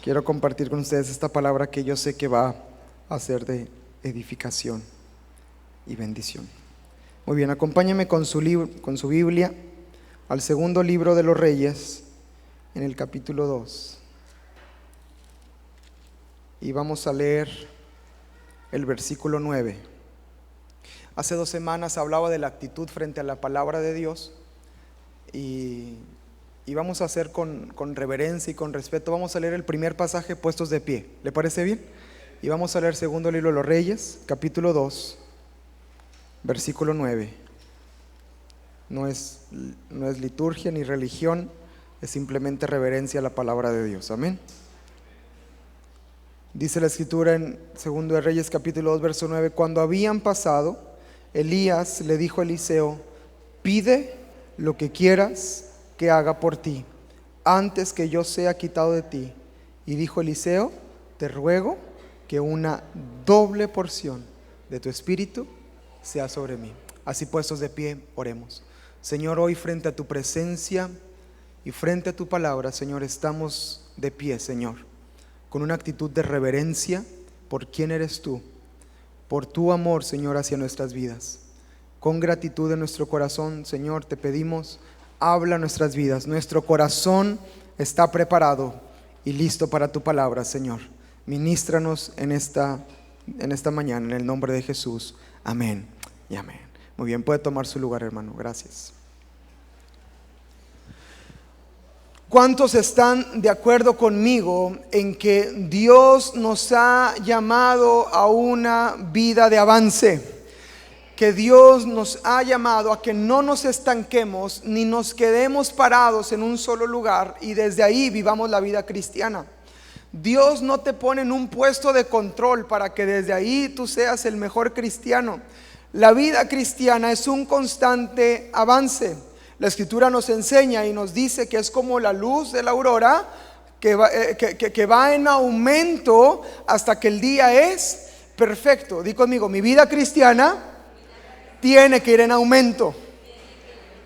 Quiero compartir con ustedes esta palabra que yo sé que va a ser de edificación y bendición. Muy bien, acompáñame con su Biblia al segundo libro de los Reyes, en el capítulo 2. Y vamos a leer el versículo 9. Hace 2 semanas hablaba de la actitud frente a la palabra de Dios y vamos a hacer con reverencia y con respeto. Vamos a leer el primer pasaje puestos de pie. ¿Le parece bien? Y vamos a leer segundo libro de los Reyes, capítulo 2, versículo 9. No es liturgia ni religión, es simplemente reverencia a la palabra de Dios. Amén. Dice la escritura en segundo de Reyes, capítulo 2, verso 9: cuando habían pasado, Elías le dijo a Eliseo: pide lo que quieras que haga por ti, antes que yo sea quitado de ti. Y dijo Eliseo: te ruego que una doble porción de tu espíritu sea sobre mí. Así puestos de pie, oremos. Señor, hoy frente a tu presencia y frente a tu palabra, Señor, estamos de pie, Señor, con una actitud de reverencia por quién eres tú, por tu amor, Señor, hacia nuestras vidas. Con gratitud en nuestro corazón, Señor, te pedimos: habla nuestras vidas. Nuestro corazón está preparado y listo para tu palabra, Señor. Ministranos en esta mañana, en el nombre de Jesús. Amén y amén. Muy bien, puede tomar su lugar, hermano. Gracias. ¿Cuántos están de acuerdo conmigo en que Dios nos ha llamado a una vida de avance? Que Dios nos ha llamado a que no nos estanquemos ni nos quedemos parados en un solo lugar y desde ahí vivamos la vida cristiana. Dios no te pone en un puesto de control para que desde ahí tú seas el mejor cristiano. La vida cristiana es un constante avance. La escritura nos enseña y nos dice que es como la luz de la aurora que va en aumento hasta que el día es perfecto. Di conmigo: mi vida cristiana tiene que ir en aumento.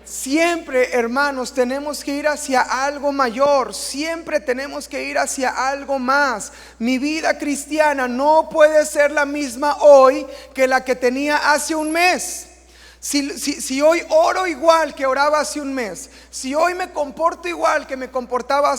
Siempre, hermanos, tenemos que ir hacia algo mayor. Siempre tenemos que ir hacia algo más. Mi vida cristiana no puede ser la misma hoy que la que tenía hace un mes. Si hoy oro igual que oraba hace un mes, si hoy me comporto igual que me comportaba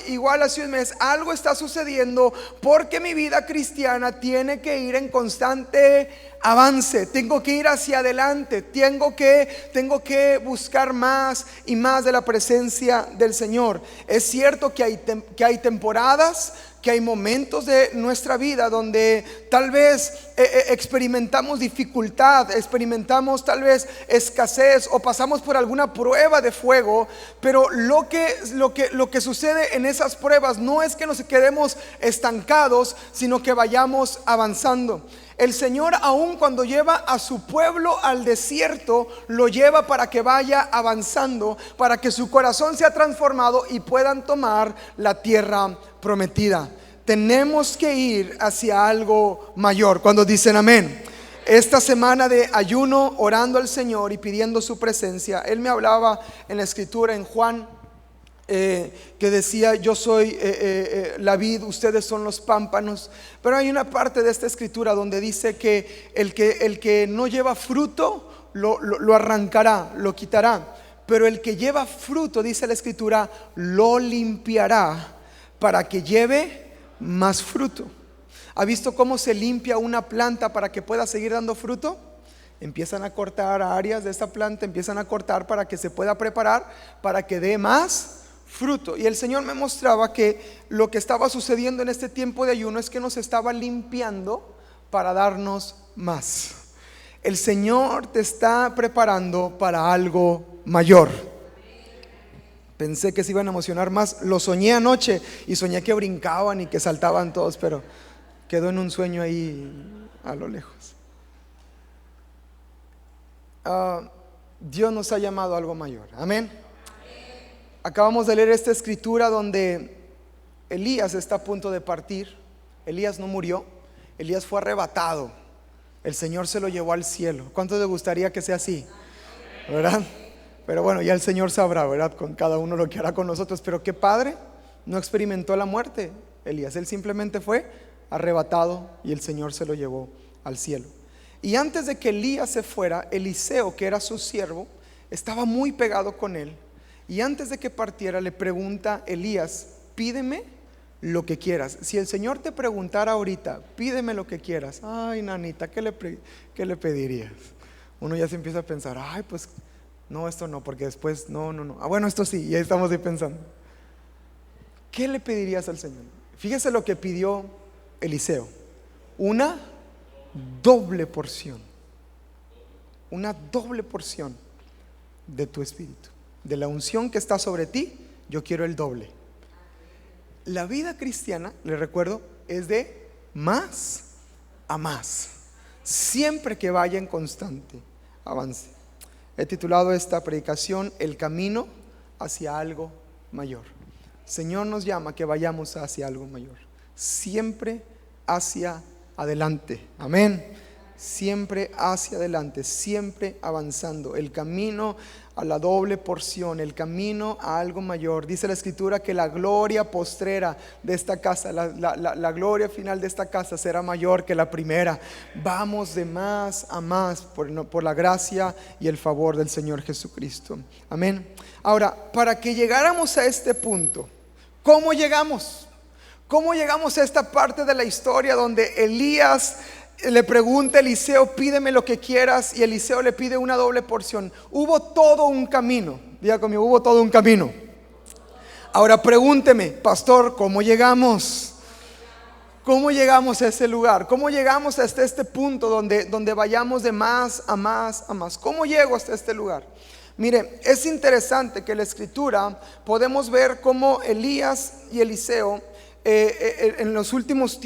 igual hace un mes, algo está sucediendo, porque mi vida cristiana tiene que ir en constante avance. Tengo que ir hacia adelante, tengo que buscar más y más de la presencia del Señor. Es cierto que hay temporadas, que hay momentos de nuestra vida donde tal vez experimentamos dificultad, experimentamos tal vez escasez o pasamos por alguna prueba de fuego, pero lo que sucede en esas pruebas no es que nos quedemos estancados, sino que vayamos avanzando. El Señor, aun cuando lleva a su pueblo al desierto, lo lleva para que vaya avanzando, para que su corazón sea transformado y puedan tomar la tierra prometida. Tenemos que ir hacia algo mayor. Cuando dicen amén. Esta semana de ayuno, orando al Señor y pidiendo su presencia, Él me hablaba en la escritura en Juan, que decía: yo soy la vid, ustedes son los pámpanos. Pero hay una parte de esta escritura donde dice que el que no lleva fruto lo arrancará, lo quitará. Pero el que lleva fruto, dice la escritura, lo limpiará para que lleve más fruto. ¿Ha visto cómo se limpia una planta para que pueda seguir dando fruto? Empiezan a cortar áreas de esta planta, empiezan a cortar para que se pueda preparar para que dé más fruto. Y el Señor me mostraba que lo que estaba sucediendo en este tiempo de ayuno es que nos estaba limpiando para darnos más. El Señor te está preparando para algo mayor. Pensé que se iban a emocionar más. Lo soñé anoche y soñé que brincaban y que saltaban todos, pero quedó en un sueño ahí a lo lejos. Dios nos ha llamado a algo mayor. Amén. Acabamos de leer esta escritura donde Elías está a punto de partir. Elías no murió, Elías fue arrebatado. El Señor se lo llevó al cielo. ¿Cuánto le gustaría que sea así? ¿Verdad? Pero bueno, ya el Señor sabrá, ¿verdad? Con cada uno lo que hará con nosotros. Pero qué padre, no experimentó la muerte. Elías. Él simplemente fue arrebatado y el Señor se lo llevó al cielo. Y antes de que Elías se fuera, Eliseo, que era su siervo, estaba muy pegado con él. Y antes de que partiera le pregunta Elías: pídeme lo que quieras. Si el Señor te preguntara ahorita: pídeme lo que quieras, ay, nanita, ¿qué le pedirías? Uno ya se empieza a pensar: ay, pues no, esto no, porque después no. Bueno, esto sí, y ahí estamos ahí pensando. ¿Qué le pedirías al Señor? Fíjese lo que pidió Eliseo: una doble porción. Una doble porción de tu espíritu, de la unción que está sobre ti. Yo quiero el doble. La vida cristiana, le recuerdo, es de más a más, siempre que vaya en constante avance. He titulado esta predicación: el camino hacia algo mayor. El Señor nos llama a que vayamos hacia algo mayor, siempre hacia adelante. Amén. Siempre hacia adelante, siempre avanzando. El camino a la doble porción, el camino a algo mayor. Dice la Escritura que la gloria postrera de esta casa, la gloria final de esta casa será mayor que la primera. Vamos de más a más por la gracia y el favor del Señor Jesucristo. Amén. Ahora, para que llegáramos a este punto, ¿cómo llegamos? ¿Cómo llegamos a esta parte de la historia donde Elías le pregunta a Eliseo: pídeme lo que quieras, y Eliseo le pide una doble porción? Hubo todo un camino. Diga conmigo: hubo todo un camino. Ahora pregúnteme: pastor, ¿cómo llegamos? ¿Cómo llegamos a ese lugar? ¿Cómo llegamos hasta este punto donde vayamos de más a más a más? ¿Cómo llego hasta este lugar? Mire, es interesante que en la Escritura podemos ver cómo Elías y Eliseo en los últimos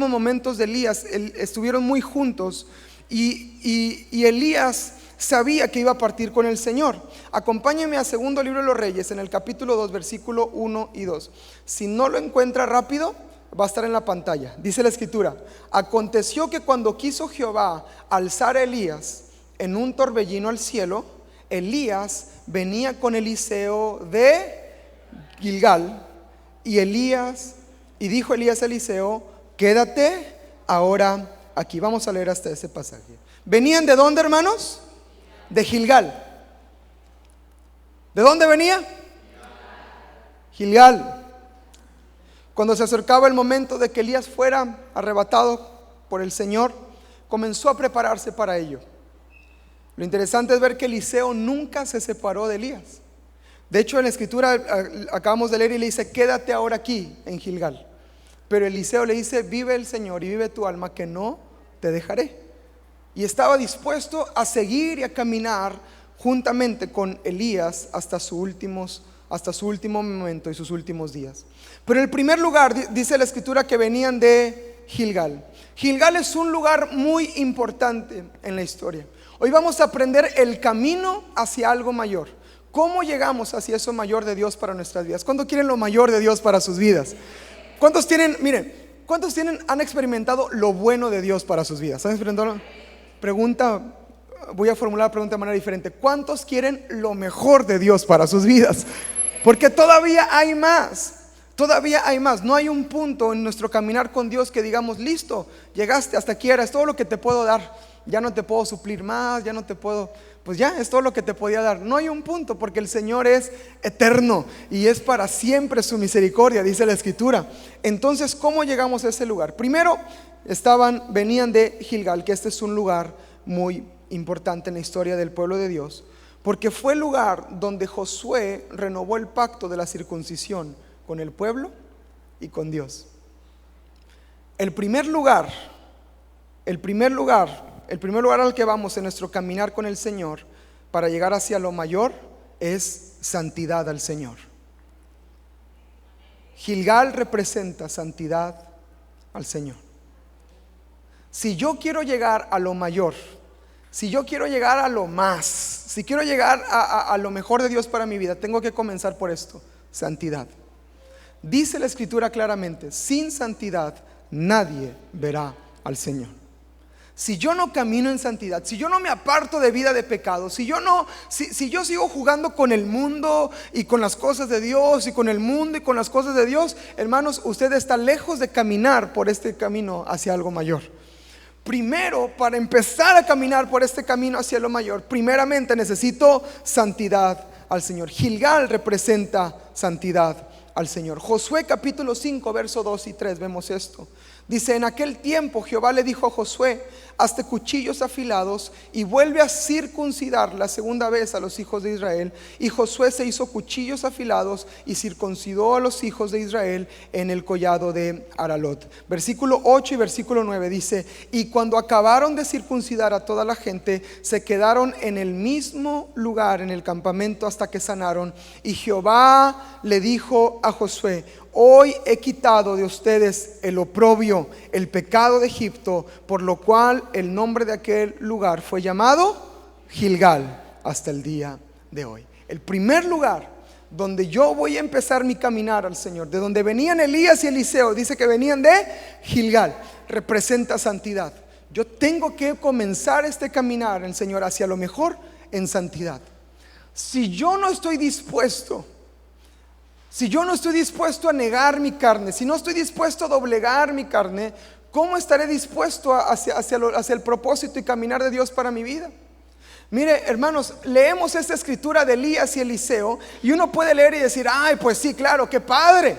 momentos de Elías estuvieron muy juntos, y Elías sabía que iba a partir con el Señor. Acompáñenme a Segundo Libro de los Reyes, en el capítulo 2, versículo 1 y 2. Si no lo encuentra rápido, va a estar en la pantalla. Dice la Escritura: aconteció que cuando quiso Jehová alzar a Elías en un torbellino al cielo, Elías venía con Eliseo de Gilgal, y dijo Elías a Eliseo: quédate ahora aquí. Vamos a leer hasta ese pasaje. ¿Venían de dónde, hermanos? De Gilgal. ¿De dónde venía? Gilgal. Cuando se acercaba el momento de que Elías fuera arrebatado por el Señor, comenzó a prepararse para ello. Lo interesante es ver que Eliseo nunca se separó de Elías. De hecho, en la Escritura acabamos de leer y le dice: quédate ahora aquí en Gilgal. Pero Eliseo le dice: vive el Señor y vive tu alma, que no te dejaré. Y estaba dispuesto a seguir y a caminar juntamente con Elías hasta su último momento y sus últimos días. Pero en primer lugar dice la Escritura que venían de Gilgal. Gilgal es un lugar muy importante en la historia. Hoy vamos a aprender el camino hacia algo mayor. ¿Cómo llegamos hacia eso mayor de Dios para nuestras vidas? ¿Cuántos quieren lo mayor de Dios para sus vidas? ¿Cuántos han experimentado lo bueno de Dios para sus vidas? ¿Han experimentado? Voy a formular la pregunta de manera diferente. ¿Cuántos quieren lo mejor de Dios para sus vidas? Porque todavía hay más. Todavía hay más. No hay un punto en nuestro caminar con Dios que digamos: listo, llegaste, hasta aquí era, es todo lo que te puedo dar. Ya no te puedo suplir más, ya no te puedo, pues ya es todo lo que te podía dar. No hay un punto, porque el Señor es eterno y es para siempre su misericordia, dice la Escritura. Entonces, ¿cómo llegamos a ese lugar? Primero, venían de Gilgal, que este es un lugar muy importante en la historia del pueblo de Dios, porque fue el lugar donde Josué renovó el pacto de la circuncisión con el pueblo y con Dios. El primer lugar al que vamos en nuestro caminar con el Señor para llegar hacia lo mayor es santidad al Señor. Gilgal representa santidad al Señor. Si yo quiero llegar a lo mayor, si yo quiero llegar a lo más, si quiero llegar a lo mejor de Dios para mi vida, tengo que comenzar por esto: santidad. Dice la Escritura claramente: sin santidad nadie verá al Señor. Si yo no camino en santidad, si yo no me aparto de vida de pecado, si yo sigo jugando con el mundo y con las cosas de Dios, y con el mundo y con las cosas de Dios, hermanos, usted está lejos de caminar por este camino hacia algo mayor. Primero, para empezar a caminar por este camino hacia lo mayor, primeramente necesito santidad al Señor. Gilgal representa santidad al Señor. Josué capítulo 5 verso 2 y 3 vemos esto. Dice: en aquel tiempo Jehová le dijo a Josué: hazte cuchillos afilados y vuelve a circuncidar la segunda vez a los hijos de Israel. Y Josué se hizo cuchillos afilados y circuncidó a los hijos de Israel en el collado de Aralot. Versículo 8 y versículo 9 dice: y cuando acabaron de circuncidar a toda la gente, se quedaron en el mismo lugar en el campamento hasta que sanaron. Y Jehová le dijo a Josué: hoy he quitado de ustedes el oprobio, el pecado de Egipto, por lo cual el nombre de aquel lugar fue llamado Gilgal hasta el día de hoy. El primer lugar donde yo voy a empezar mi caminar al Señor, de donde venían Elías y Eliseo, dice que venían de Gilgal, representa santidad. Yo tengo que comenzar este caminar al Señor hacia lo mejor en santidad. Si yo no estoy dispuesto a negar mi carne, si no estoy dispuesto a doblegar mi carne, ¿cómo estaré dispuesto hacia el propósito y caminar de Dios para mi vida? Mire, hermanos, leemos esta escritura de Elías y Eliseo y uno puede leer y decir: ay, pues sí, claro, qué padre.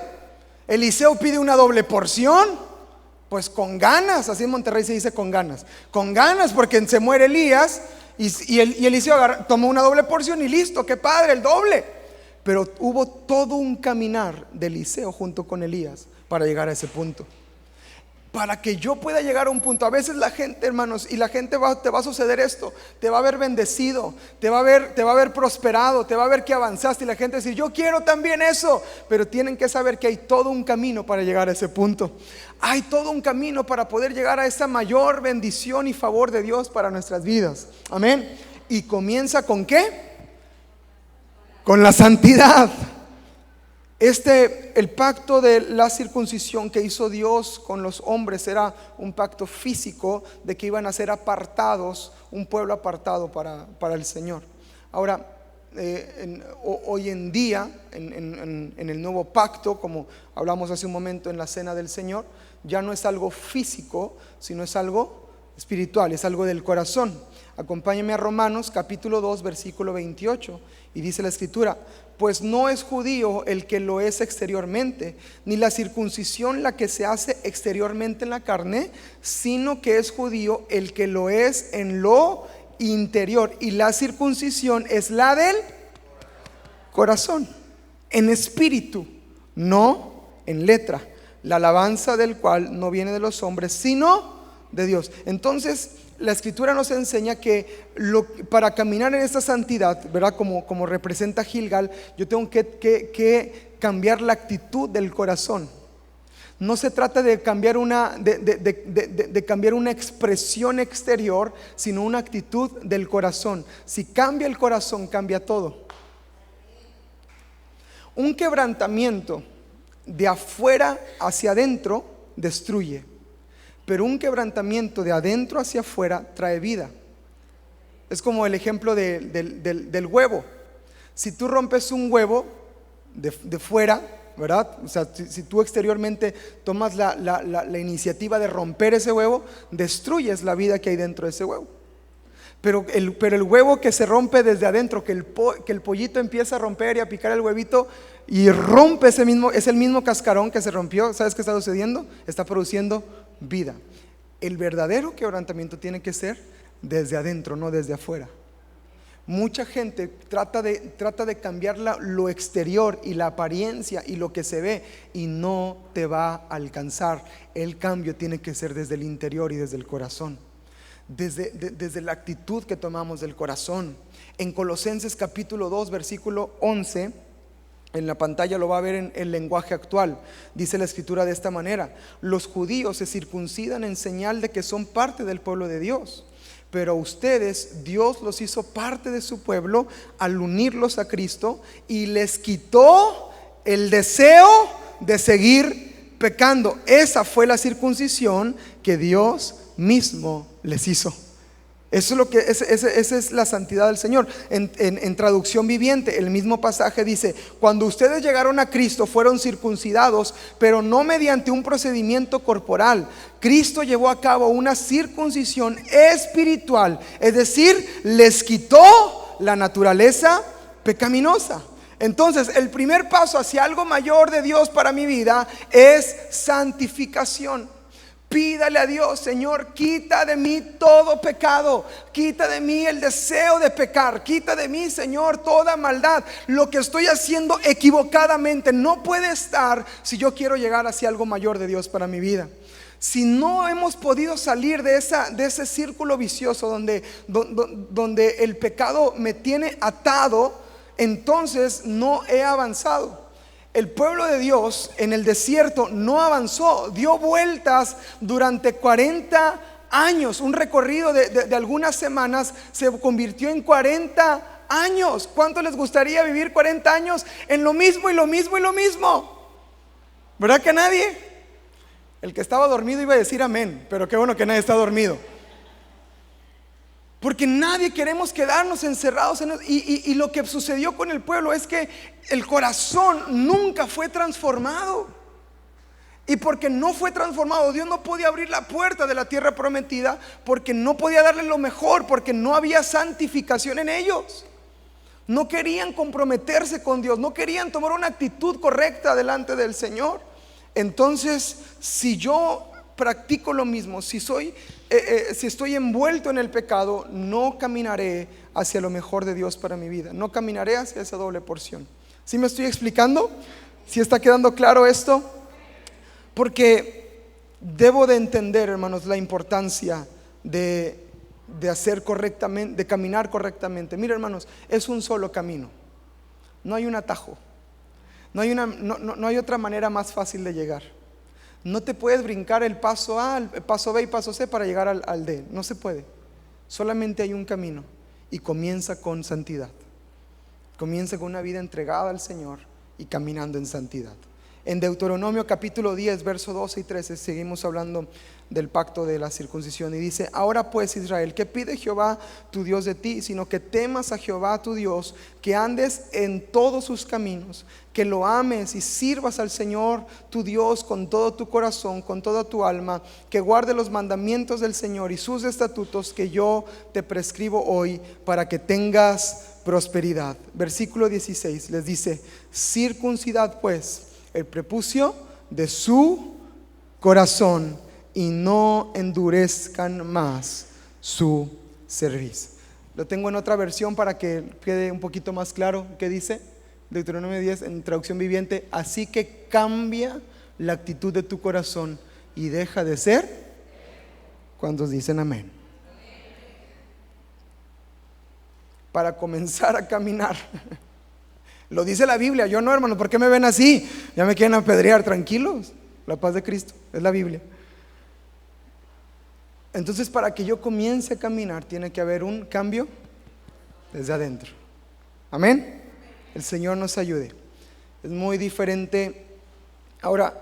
Eliseo pide una doble porción, pues con ganas. Así en Monterrey se dice con ganas porque se muere Elías y Eliseo tomó una doble porción y listo, qué padre, el doble. Pero hubo todo un caminar de Eliseo junto con Elías para llegar a ese punto. Para que yo pueda llegar a un punto, a veces la gente, hermanos, y la gente te va a suceder esto: te va a ver bendecido, te va a ver prosperado, te va a ver que avanzaste, y la gente dice: yo quiero también eso. Pero tienen que saber que hay todo un camino para llegar a ese punto. Hay todo un camino para poder llegar a esa mayor bendición y favor de Dios para nuestras vidas. Amén. Y comienza ¿con qué? Con la santidad. El pacto de la circuncisión que hizo Dios con los hombres era un pacto físico de que iban a ser apartados, un pueblo apartado para el Señor. Ahora, hoy en día, en el nuevo pacto, como hablamos hace un momento en la cena del Señor, ya no es algo físico, sino es algo espiritual, es algo del corazón. Acompáñenme a Romanos capítulo 2 versículo 28 y dice la escritura: pues no es judío el que lo es exteriormente, ni la circuncisión la que se hace exteriormente en la carne, sino que es judío el que lo es en lo interior, y la circuncisión es la del corazón, en espíritu, no en letra, la alabanza del cual no viene de los hombres, sino de Dios. Entonces la escritura nos enseña que para caminar en esta santidad, ¿verdad? Como representa Gilgal, yo tengo que cambiar la actitud del corazón. No se trata de cambiar de cambiar una expresión exterior, sino una actitud del corazón. Si cambia el corazón, cambia todo. Un quebrantamiento de afuera hacia adentro destruye, pero un quebrantamiento de adentro hacia afuera trae vida. Es como el ejemplo del huevo. Si tú rompes un huevo de fuera, ¿verdad? O sea, si tú exteriormente tomas la iniciativa de romper ese huevo, destruyes la vida que hay dentro de ese huevo. Pero el huevo que se rompe desde adentro, que el pollito empieza a romper y a picar el huevito y rompe es el mismo cascarón que se rompió, ¿sabes qué está sucediendo? Está produciendo vida. El verdadero quebrantamiento tiene que ser desde adentro, no desde afuera. Mucha gente trata de cambiar lo exterior y la apariencia y lo que se ve, y no te va a alcanzar. El cambio tiene que ser desde el interior y desde el corazón, desde la actitud que tomamos del corazón. En Colosenses capítulo 2 versículo 11, en la pantalla lo va a ver en el lenguaje actual, dice la escritura de esta manera: los judíos se circuncidan en señal de que son parte del pueblo de Dios, pero a ustedes Dios los hizo parte de su pueblo al unirlos a Cristo, y les quitó el deseo de seguir pecando. Esa fue la circuncisión que Dios mismo les hizo. Eso es lo que esa es la santidad del Señor. En traducción viviente, el mismo pasaje dice: cuando ustedes llegaron a Cristo fueron circuncidados, pero no mediante un procedimiento corporal. Cristo llevó a cabo una circuncisión espiritual, es decir, les quitó la naturaleza pecaminosa. Entonces, el primer paso hacia algo mayor de Dios para mi vida es santificación. Pídale a Dios: Señor, quita de mí todo pecado, quita de mí el deseo de pecar, quita de mí, Señor, toda maldad. Lo que estoy haciendo equivocadamente no puede estar si yo quiero llegar hacia algo mayor de Dios para mi vida. Si no hemos podido salir de ese círculo vicioso donde el pecado me tiene atado, entonces no he avanzado. El pueblo de Dios en el desierto no avanzó, dio vueltas durante 40 años. Un recorrido de algunas semanas se convirtió en 40 años. ¿Cuánto les gustaría vivir 40 años en lo mismo y lo mismo y lo mismo? ¿Verdad que nadie? El que estaba dormido iba a decir amén, pero qué bueno que nadie está dormido. Porque nadie queremos quedarnos encerrados en eso. Y lo que sucedió con el pueblo es que el corazón nunca fue transformado. Y porque no fue transformado, Dios no podía abrir la puerta de la tierra prometida, porque no podía darle lo mejor, porque no había santificación en ellos. No querían comprometerse con Dios, no querían tomar una actitud correcta delante del Señor. Entonces, si yo practico lo mismo, si estoy envuelto en el pecado, no caminaré hacia lo mejor de Dios para mi vida. No caminaré hacia esa doble porción. ¿Sí me estoy explicando? ¿Sí está quedando claro esto? Porque debo de entender, hermanos, la importancia de hacer correctamente, de caminar correctamente. Mira, hermanos, es un solo camino. No hay un atajo. No hay otra manera más fácil de llegar. No te puedes brincar el paso A, el paso B y paso C para llegar al D. No se puede. Solamente hay un camino, y comienza con santidad. Comienza con una vida entregada al Señor y caminando en santidad. En Deuteronomio capítulo 10, verso 12 y 13 seguimos hablando del pacto de la circuncisión, y dice: ahora pues, Israel, ¿qué pide Jehová tu Dios de ti? Sino que temas a Jehová tu Dios, que andes en todos sus caminos, que lo ames y sirvas al Señor tu Dios con todo tu corazón, con toda tu alma, que guarde los mandamientos del Señor y sus estatutos que yo te prescribo hoy, para que tengas prosperidad. Versículo 16 les dice: circuncidad pues el prepucio de su corazón, y no endurezcan más su cerviz. Lo tengo en otra versión para que quede un poquito más claro. ¿Qué dice? Deuteronomio 10 en traducción viviente: así que cambia la actitud de tu corazón y deja de ser. ¿Cuántos dicen amén? Para comenzar a caminar. Lo dice la Biblia, yo no, hermano. ¿Por qué me ven así? Ya me quieren apedrear. Tranquilos, la paz de Cristo, es la Biblia. Entonces, para que yo comience a caminar, tiene que haber un cambio desde adentro. Amén. El Señor nos ayude. Es muy diferente. Ahora,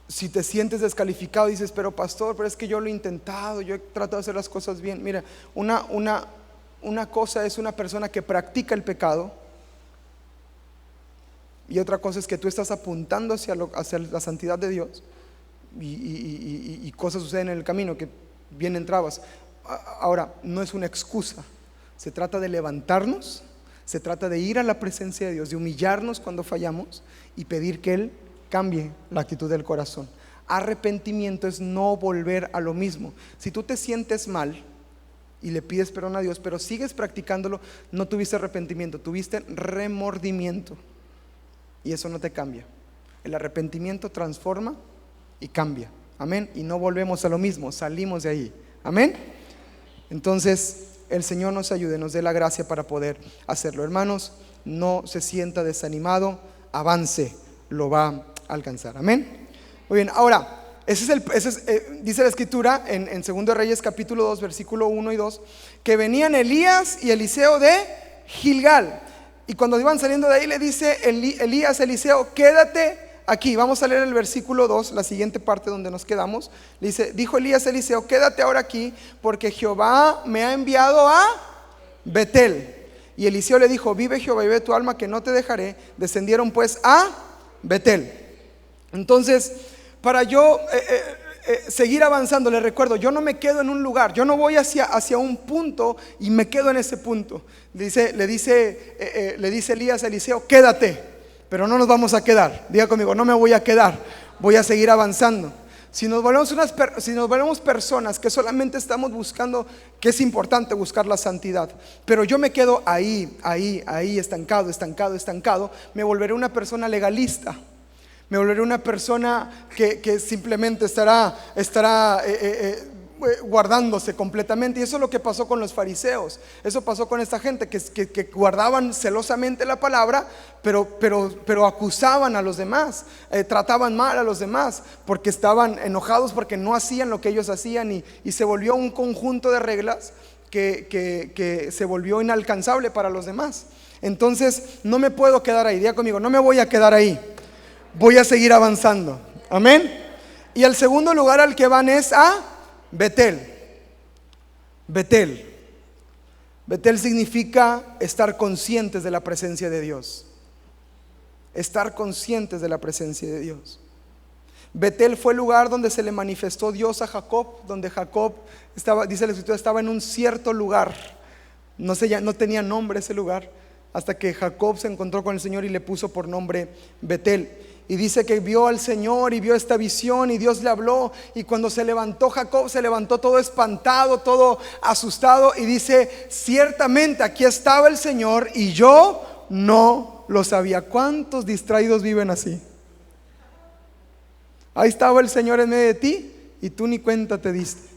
si te sientes descalificado, dices: pero pastor, pero es que yo lo he intentado, yo he tratado de hacer las cosas bien. Mira, una cosa es una persona que practica el pecado, y otra cosa es que tú estás apuntando hacia la santidad de Dios, y cosas suceden en el camino, que vienen trabas. Ahora, no es una excusa. Se trata de levantarnos, se trata de ir a la presencia de Dios, de humillarnos cuando fallamos y pedir que Él cambie la actitud del corazón. Arrepentimiento es no volver a lo mismo. Si tú te sientes mal y le pides perdón a Dios, pero sigues practicándolo, no tuviste arrepentimiento, tuviste remordimiento, y eso no te cambia. El arrepentimiento transforma y cambia. Amén. Y no volvemos a lo mismo, salimos de ahí. Amén. Entonces, el Señor nos ayude, nos dé la gracia para poder hacerlo. Hermanos, no se sienta desanimado, avance, lo va a alcanzar. Amén. Muy bien, ahora, dice la escritura en 2 Reyes capítulo 2, versículo 1 y 2, que venían Elías y Eliseo de Gilgal. Y cuando iban saliendo de ahí, le dice Elías a Eliseo: quédate aquí vamos a leer el versículo 2, la siguiente parte donde nos quedamos. Dice, dijo Elías a Eliseo, quédate ahora aquí, porque Jehová me ha enviado a Betel. Y Eliseo le dijo, vive Jehová y vive tu alma, que no te dejaré. Descendieron pues a Betel. Entonces, para yo seguir avanzando, les recuerdo, yo no me quedo en un lugar, yo no voy hacia un punto y me quedo en ese punto. Le dice Elías a Eliseo, quédate, pero no nos vamos a quedar. Diga conmigo, no me voy a quedar, voy a seguir avanzando. Si nos volvemos personas que solamente estamos buscando, que es importante buscar la santidad, pero yo me quedo ahí, estancado, me volveré una persona legalista. Me volveré una persona que simplemente estará guardándose completamente. Y eso es lo que pasó con los fariseos. Eso pasó con esta gente que guardaban celosamente la palabra, pero acusaban a los demás, trataban mal a los demás, porque estaban enojados porque no hacían lo que ellos hacían, y se volvió un conjunto de reglas que se volvió inalcanzable para los demás. Entonces no me puedo quedar ahí. Diga conmigo, no me voy a quedar ahí, voy a seguir avanzando. Amén. Y el segundo lugar al que van es a Betel. Betel significa estar conscientes de la presencia de Dios. Estar conscientes de la presencia de Dios. Betel fue el lugar donde se le manifestó Dios a Jacob, donde Jacob estaba, dice la escritura, estaba en un cierto lugar. No tenía nombre ese lugar, hasta que Jacob se encontró con el Señor y le puso por nombre Betel. Y dice que vio al Señor y vio esta visión, y Dios le habló, y cuando se levantó Jacob, se levantó todo espantado, todo asustado, y dice, ciertamente aquí estaba el Señor y yo no lo sabía. ¿Cuántos distraídos viven así? Ahí estaba el Señor en medio de ti y tú ni cuenta te diste.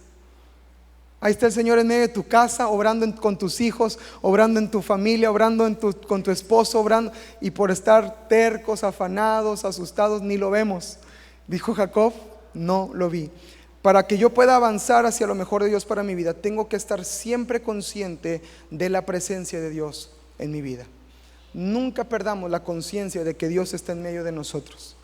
Ahí está el Señor en medio de tu casa, obrando con tus hijos, obrando en tu familia, obrando con tu esposo, obrando, y por estar tercos, afanados, asustados, ni lo vemos. Dijo Jacob, no lo vi. Para que yo pueda avanzar hacia lo mejor de Dios para mi vida, tengo que estar siempre consciente de la presencia de Dios en mi vida. Nunca perdamos la conciencia de que Dios está en medio de nosotros.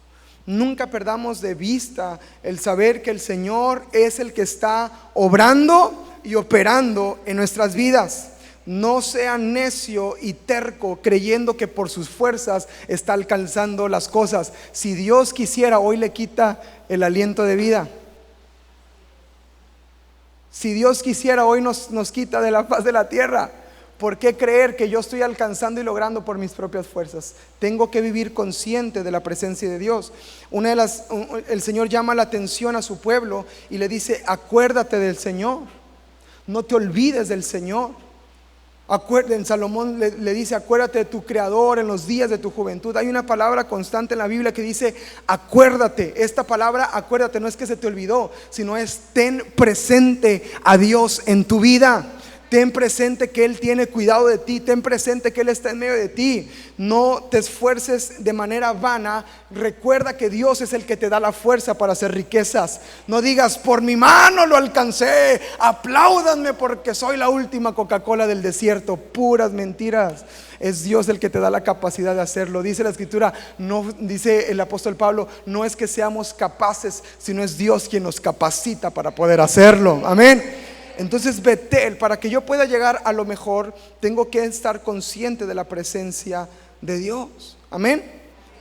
Nunca perdamos de vista el saber que el Señor es el que está obrando y operando en nuestras vidas. No sea necio y terco creyendo que por sus fuerzas está alcanzando las cosas. Si Dios quisiera, hoy le quita el aliento de vida. Si Dios quisiera, hoy nos quita de la faz de la tierra. ¿Por qué creer que yo estoy alcanzando y logrando por mis propias fuerzas? Tengo que vivir consciente de la presencia de Dios. El Señor llama la atención a su pueblo y le dice, acuérdate del Señor, no te olvides del Señor. En Salomón le dice, acuérdate de tu Creador en los días de tu juventud. Hay una palabra constante en la Biblia que dice, acuérdate. Esta palabra, acuérdate, no es que se te olvidó, sino es ten presente a Dios en tu vida. Ten presente que Él tiene cuidado de ti. Ten presente que Él está en medio de ti. No te esfuerces de manera vana. Recuerda que Dios es el que te da la fuerza para hacer riquezas. No digas, por mi mano lo alcancé, apláudanme porque soy la última Coca-Cola del desierto. Puras mentiras. Es Dios el que te da la capacidad de hacerlo. Dice la escritura, no, dice el apóstol Pablo, no es que seamos capaces, sino es Dios quien nos capacita para poder hacerlo. Amén. Entonces Betel, para que yo pueda llegar a lo mejor, tengo que estar consciente de la presencia de Dios. Amén.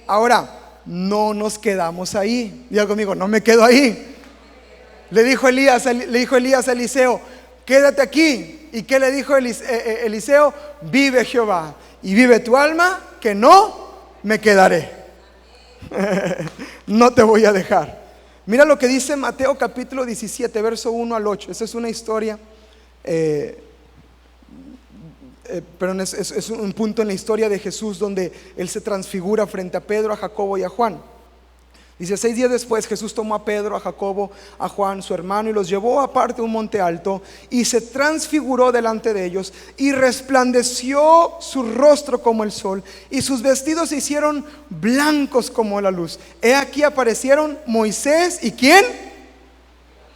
Ahora, no nos quedamos ahí. Diga conmigo, no me quedo ahí. Le dijo Elías a Eliseo, quédate aquí. ¿Y qué le dijo Eliseo? Vive Jehová y vive tu alma, que no me quedaré. No te voy a dejar. Mira lo que dice Mateo capítulo 17, verso 1 al 8. Esa es una historia, pero es un punto en la historia de Jesús donde Él se transfigura frente a Pedro, a Jacobo y a Juan. Dice, 6 días después Jesús tomó a Pedro, a Jacobo, a Juan su hermano, y los llevó aparte a un monte alto, y se transfiguró delante de ellos, y resplandeció su rostro como el sol, y sus vestidos se hicieron blancos como la luz. He aquí aparecieron Moisés y ¿quién?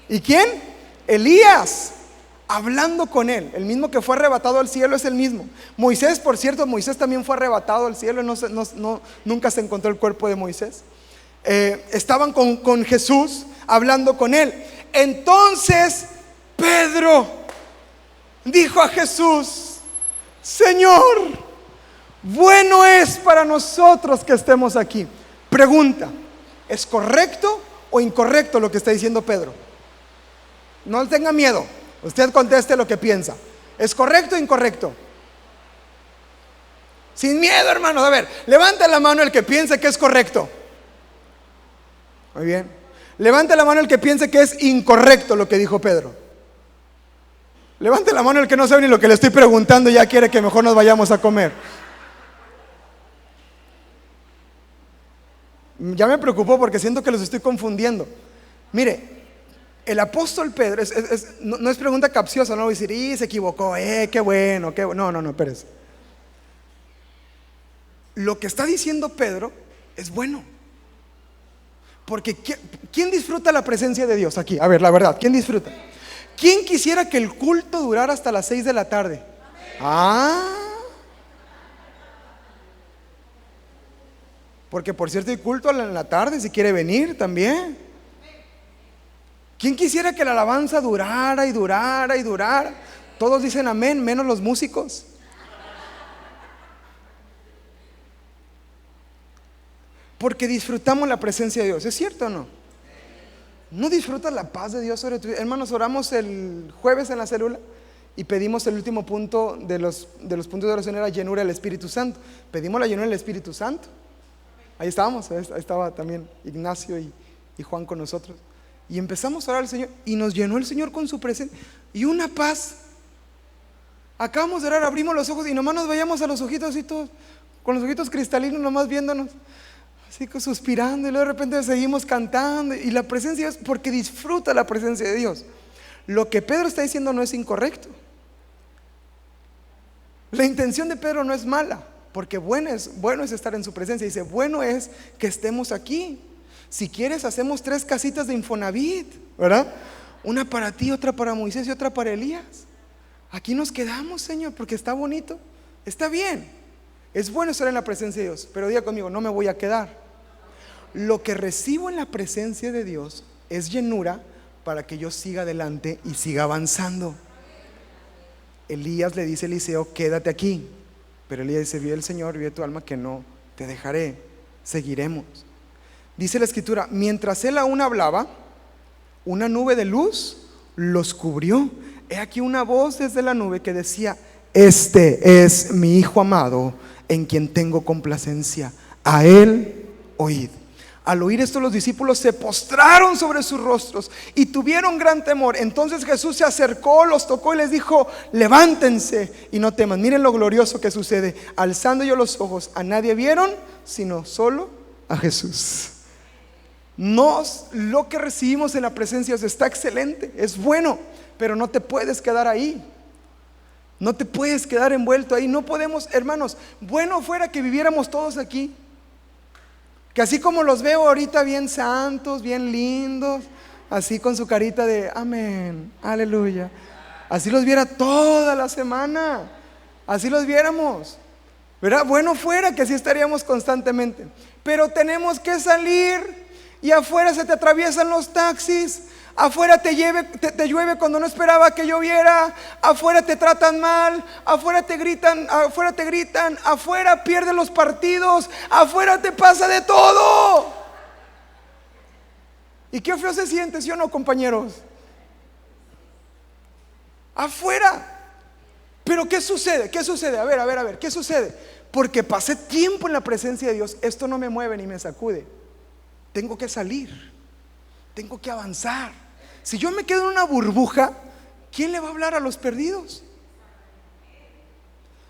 ¿Y quién? Elías, hablando con él. El mismo que fue arrebatado al cielo es el mismo. Moisés, por cierto, Moisés también fue arrebatado al cielo, nunca se encontró el cuerpo de Moisés. estaban con Jesús, hablando con él. Entonces Pedro dijo a Jesús: Señor, bueno es para nosotros que estemos aquí. Pregunta: ¿es correcto o incorrecto lo que está diciendo Pedro? No tenga miedo, usted conteste lo que piensa. ¿Es correcto o incorrecto? Sin miedo, hermanos. A ver, levante la mano el que piense que es correcto. Muy bien. Levante la mano el que piense que es incorrecto lo que dijo Pedro. Levante la mano el que no sabe ni lo que le estoy preguntando y ya quiere que mejor nos vayamos a comer. Ya me preocupó porque siento que los estoy confundiendo. Mire, el apóstol Pedro no es pregunta capciosa, no voy a decir, se equivocó, qué bueno, qué bueno. No, espérese. Lo que está diciendo Pedro es bueno. Porque ¿quién disfruta la presencia de Dios aquí? A ver, la verdad, ¿quién disfruta? ¿Quién quisiera que el culto durara hasta las 6 de la tarde? Porque por cierto hay culto en la tarde, si quiere venir también. ¿Quién quisiera que la alabanza durara y durara y durara? Todos dicen amén, menos los músicos. Porque disfrutamos la presencia de Dios, ¿es cierto o no? ¿No disfrutas la paz de Dios sobre tu vida? Hermanos, oramos el jueves en la célula y pedimos el último punto de los puntos de oración, era llenura del Espíritu Santo. Pedimos la llenura del Espíritu Santo. Ahí estábamos, ahí estaba también Ignacio y Juan con nosotros. Y empezamos a orar al Señor y nos llenó el Señor con su presencia y una paz. Acabamos de orar, abrimos los ojos y nomás nos veíamos a los ojitos así todos, con los ojitos cristalinos nomás viéndonos, así que suspirando, y luego de repente seguimos cantando. Y la presencia de Dios, porque disfruta la presencia de Dios. Lo que Pedro está diciendo no es incorrecto. La intención de Pedro no es mala, porque bueno es estar en su presencia. Dice, bueno es que estemos aquí. Si quieres hacemos 3 casitas de Infonavit, ¿verdad? Una para ti, otra para Moisés y otra para Elías. Aquí nos quedamos, Señor, porque está bonito, está bien. Es bueno estar en la presencia de Dios, pero diga conmigo, no me voy a quedar. Lo que recibo en la presencia de Dios es llenura para que yo siga adelante y siga avanzando. Elías le dice a Eliseo, quédate aquí. Pero Elías dice, vive el Señor, vive tu alma, que no te dejaré, seguiremos. Dice la escritura, mientras él aún hablaba, una nube de luz los cubrió. He aquí una voz desde la nube que decía, este es mi Hijo amado, en quien tengo complacencia, a él oíd. Al oír esto, los discípulos se postraron sobre sus rostros y tuvieron gran temor. Entonces Jesús se acercó, los tocó y les dijo, levántense y no teman. Miren lo glorioso que sucede. Alzando ellos los ojos, a nadie vieron, sino solo a Jesús. Lo que recibimos en la presencia de Dios está excelente, es bueno, pero no te puedes quedar ahí. No te puedes quedar envuelto ahí. No podemos, hermanos, bueno fuera que viviéramos todos aquí, que así como los veo ahorita bien santos, bien lindos, así con su carita de amén, aleluya, así los viera toda la semana, así los viéramos, ¿verdad? Bueno fuera que así estaríamos constantemente. Pero tenemos que salir y afuera se te atraviesan los taxis, afuera te llueve cuando no esperaba que lloviera, afuera te tratan mal, afuera te gritan, afuera pierden los partidos, afuera te pasa de todo. Y qué feo se siente, ¿sí o no, compañeros? Afuera. Pero ¿qué sucede? ¿Qué sucede? A ver, ¿qué sucede? Porque pasé tiempo en la presencia de Dios, esto no me mueve ni me sacude. Tengo que salir, tengo que avanzar. Si yo me quedo en una burbuja, ¿quién le va a hablar a los perdidos?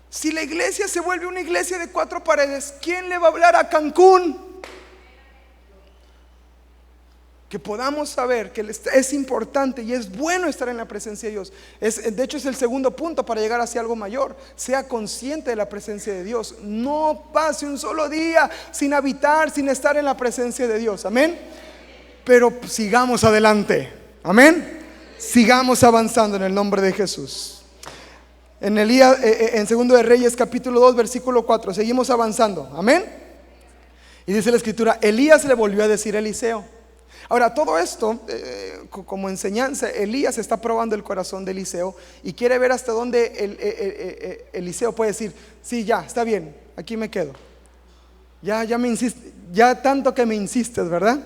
Si la iglesia se vuelve una iglesia de 4 paredes, ¿quién le va a hablar a Cancún? Que podamos saber que es importante y es bueno estar en la presencia de Dios. De hecho es el segundo punto para llegar hacia algo mayor. Sea consciente de la presencia de Dios. No pase un solo día sin habitar, sin estar en la presencia de Dios. Amén. Pero sigamos adelante. Amén. Sigamos avanzando en el nombre de Jesús. En 2 de Reyes capítulo 2 versículo 4. Seguimos avanzando. Amén. Y dice la escritura, Elías le volvió a decir a Eliseo. Ahora, todo esto, como enseñanza, Elías está probando el corazón de Eliseo y quiere ver hasta dónde Eliseo puede decir, sí, ya, está bien, aquí me quedo. Ya me insiste, ya tanto que me insistes, ¿verdad?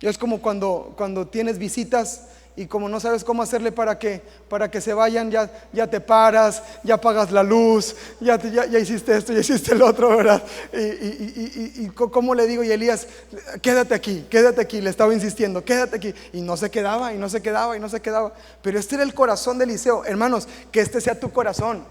Es como cuando tienes visitas y como no sabes cómo hacerle para que se vayan, ya te paras, ya apagas la luz, ya hiciste esto, ya hiciste el otro, ¿verdad? Y ¿cómo le digo? Y Elías, quédate aquí, le estaba insistiendo, quédate aquí. Y no se quedaba, y no se quedaba, y no se quedaba. Pero este era el corazón de Eliseo. Hermanos, que este sea tu corazón.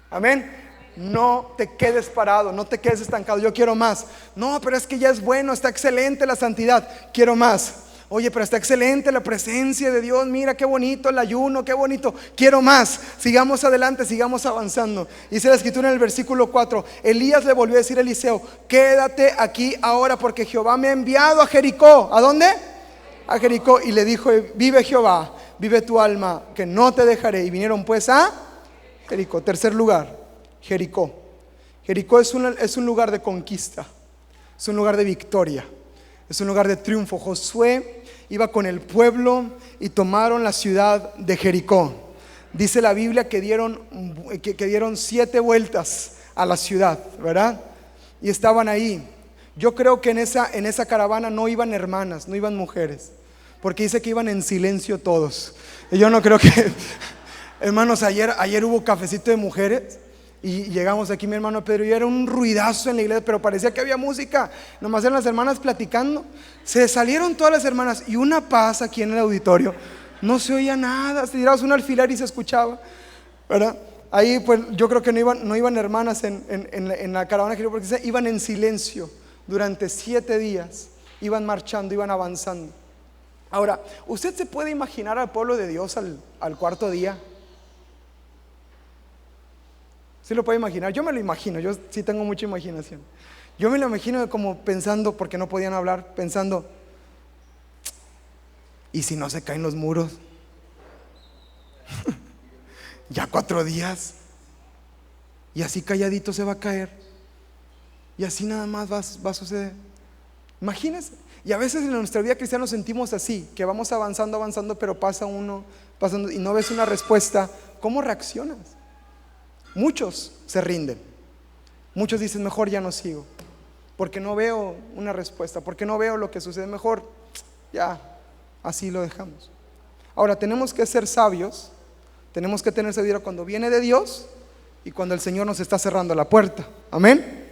Amén. No te quedes parado, no te quedes estancado. Yo quiero más. No, pero es que ya es bueno, está excelente la santidad. Quiero más. Oye, pero está excelente la presencia de Dios. Mira qué bonito el ayuno, qué bonito. Quiero más. Sigamos adelante, sigamos avanzando. Dice la escritura en el versículo 4: Elías le volvió a decir a Eliseo, quédate aquí ahora porque Jehová me ha enviado a Jericó. ¿A dónde? A Jericó. Y le dijo, vive Jehová, vive tu alma, que no te dejaré. Y vinieron pues a Jericó. Tercer lugar, Jericó. Jericó es un lugar de conquista, es un lugar de victoria, es un lugar de triunfo. Josué iba con el pueblo y tomaron la ciudad de Jericó. Dice la Biblia que dieron 7 vueltas a la ciudad, ¿verdad? Y estaban ahí. Yo creo que en esa caravana no iban hermanas, no iban mujeres, porque dice que iban en silencio todos. Y yo no creo que hermanos, ayer hubo cafecito de mujeres y llegamos aquí mi hermano Pedro y era un ruidazo en la iglesia, pero parecía que había música. Nomás eran las hermanas platicando. Se salieron todas las hermanas y una paz aquí en el auditorio. No se oía nada, se tirabas un alfiler y se escuchaba, ¿verdad? Ahí pues yo creo que no iban hermanas en la caravana, porque iban en silencio durante 7 días. Iban marchando, iban avanzando. Ahora, ¿usted se puede imaginar al pueblo de Dios al cuarto día? ¿Sí lo puede imaginar? Yo me lo imagino, yo sí tengo mucha imaginación. Yo me lo imagino como pensando, porque no podían hablar, pensando, ¿y si no se caen los muros? Ya 4 días y así calladito se va a caer y así nada más va a suceder. Imagínense. Y a veces en nuestra vida cristiana nos sentimos así, que vamos avanzando, pero pasa uno, pasando y no ves una respuesta. ¿Cómo reaccionas? Muchos se rinden. Muchos dicen, mejor ya no sigo, porque no veo una respuesta, porque no veo lo que sucede. Mejor ya, así lo dejamos. Ahora, tenemos que ser sabios, tenemos que tener sabiduría cuando viene de Dios y cuando el Señor nos está cerrando la puerta. Amén.